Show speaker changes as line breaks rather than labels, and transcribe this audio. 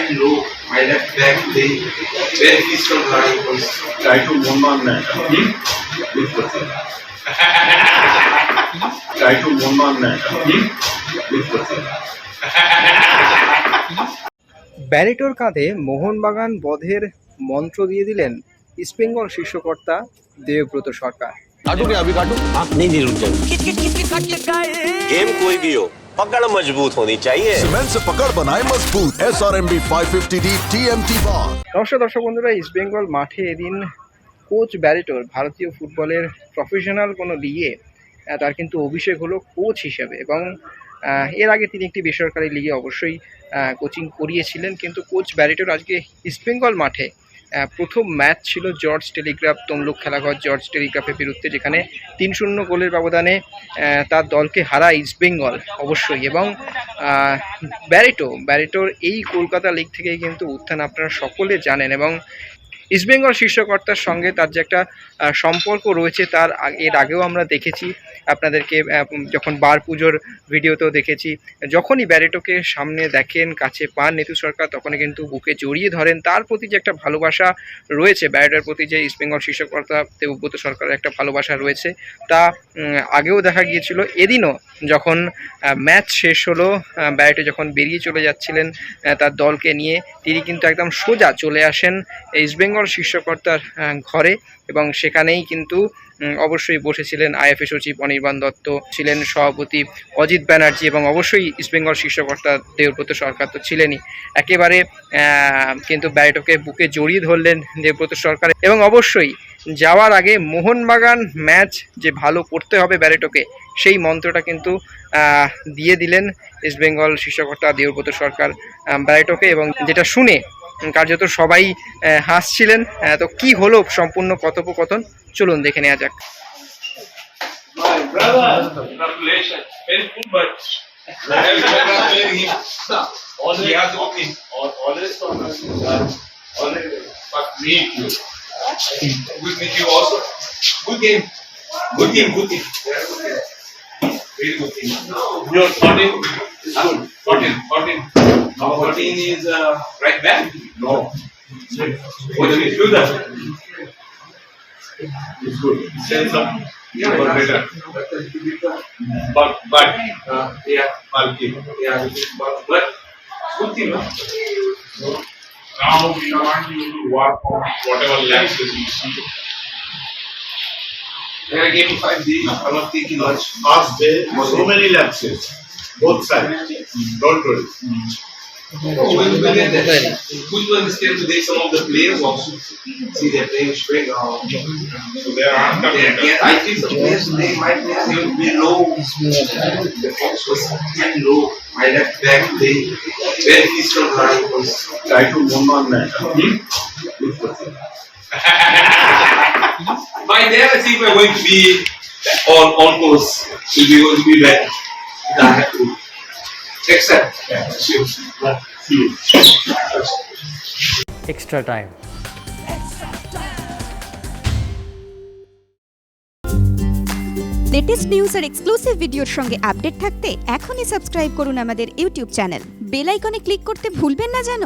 and low. My left back play very peaceful line was try to move on that. Try to move on that.
ব্যারিটোর কাঁধে মোহনবাগান বধের মন্ত্র দিয়ে দিলেন ইস্টবেঙ্গল শীর্ষকর্তা দেবব্রত সরকার।
काटू क्या अभी काटू? आप नहीं रुक जाओ। गेम कोई भी हो, पकड़ मजबूत होनी चाहिए।
सीमेंट से पकड़ बनाए मजबूत। SRMB 550D TMT bar।
নমস্কার দর্শক বন্ধুরা, ইস্টবেঙ্গল মাঠে এদিন কোচ ব্যারিটোর ভারতীয় ফুটবলের প্রফেশনাল কোনো লিগে তার কিন্তু অভিষেক হলো কোচ হিসেবে, এবং এর আগে তিনি একটি বেসরকারি লিগে অবশ্যই কোচিং করিয়েছিলেন। কিন্তু কোচ ব্যারিটোর আজকে ইস্টবেঙ্গল মাঠে প্রথম ম্যাচ ছিল জর্জ টেলিগ্রাফ তমলুক খেলাঘর জর্জ টেলিগ্রাফের বিরুদ্ধে, যেখানে 3-0 গোলের ব্যবধানে তার দলকে হারায় ইস্টবেঙ্গল অবশ্যই। এবং ব্যারিটোর এই কলকাতা লিগ থেকেই কিন্তু উত্থান আপনারা সকলে জানেন, এবং ইস্টবেঙ্গল শীর্ষকর্তার সঙ্গে তার যে একটা সম্পর্ক রয়েছে তার এর আগেও আমরা দেখেছি, আপনাদেরকে যখন বার পুজোর ভিডিওতেও দেখেছি। যখনই ব্যারিটোকে সামনে দেখেন, কাছে পান নিতু সরকার, তখনই কিন্তু বুকে জড়িয়ে ধরেন। তার প্রতি যে একটা ভালোবাসা রয়েছে, ব্যারিটোর প্রতি যে ইস্টবেঙ্গল শীর্ষকর্তা দেবব্রত সরকারের একটা ভালোবাসা রয়েছে, তা আগেও দেখা গিয়েছিল। এদিনও যখন ম্যাচ শেষ হলো, ব্যারিটো যখন বেরিয়ে চলে যাচ্ছিলেন তার দলকে নিয়ে, তিনি কিন্তু একদম সোজা চলে আসেন ইস্টবেঙ্গল শীর্ষকর্তার ঘরে, এবং সেখানেই কিন্তু অবশ্যই বসেছিলেন আইএফএ সচিব অনির্বাণ দত্ত, ছিলেন সভাপতি অজিত ব্যানার্জি, এবং অবশ্যই ইস্টবেঙ্গল শীর্ষকর্তা দেবব্রত সরকার তো ছিলেনই। একেবারে কিন্তু ব্যারিটোকে বুকে জড়িয়ে ধরলেন দেবব্রত সরকার, এবং অবশ্যই যাওয়ার আগে মোহনবাগান ম্যাচ যে ভালো করতে হবে ব্যারিটোকে, সেই মন্ত্রটা কিন্তু দিয়ে দিলেন ইস্টবেঙ্গল শীর্ষকর্তা দেবব্রত সরকার ব্যারিটোকে, এবং যেটা শুনে কার্যত সবাই হাসছিলেন। তো কি হলো সম্পূর্ণ কথোপকথন, চলুন দেখে নেওয়া যাক।
Your 14 is good. 14. Now 14 is right back? No. What do we do that? It's good. Send some. Yeah, better. But yeah, bulky. Yeah, but good thing, no? Now we want you to work on whatever lapses you see. I gave you 5 days. I'm not taking much.
First day, so many lapses, both sides. Don't worry.
Good to understand today some of the players also. See, they're playing straight.
So they are
I think the players today, my players, they will be low. The fox was very low. My left back play very peaceful line was try to move on that. By there, I think we're going to be on course. We're going to be better. I have to accept. See you.
Extra time.
Latest news আর exclusive ভিডিওর সঙ্গে update থাকতে এখনই subscribe করুন আমাদের YouTube channel. Bell আইকনে click করতে ভুলবেন না যেন।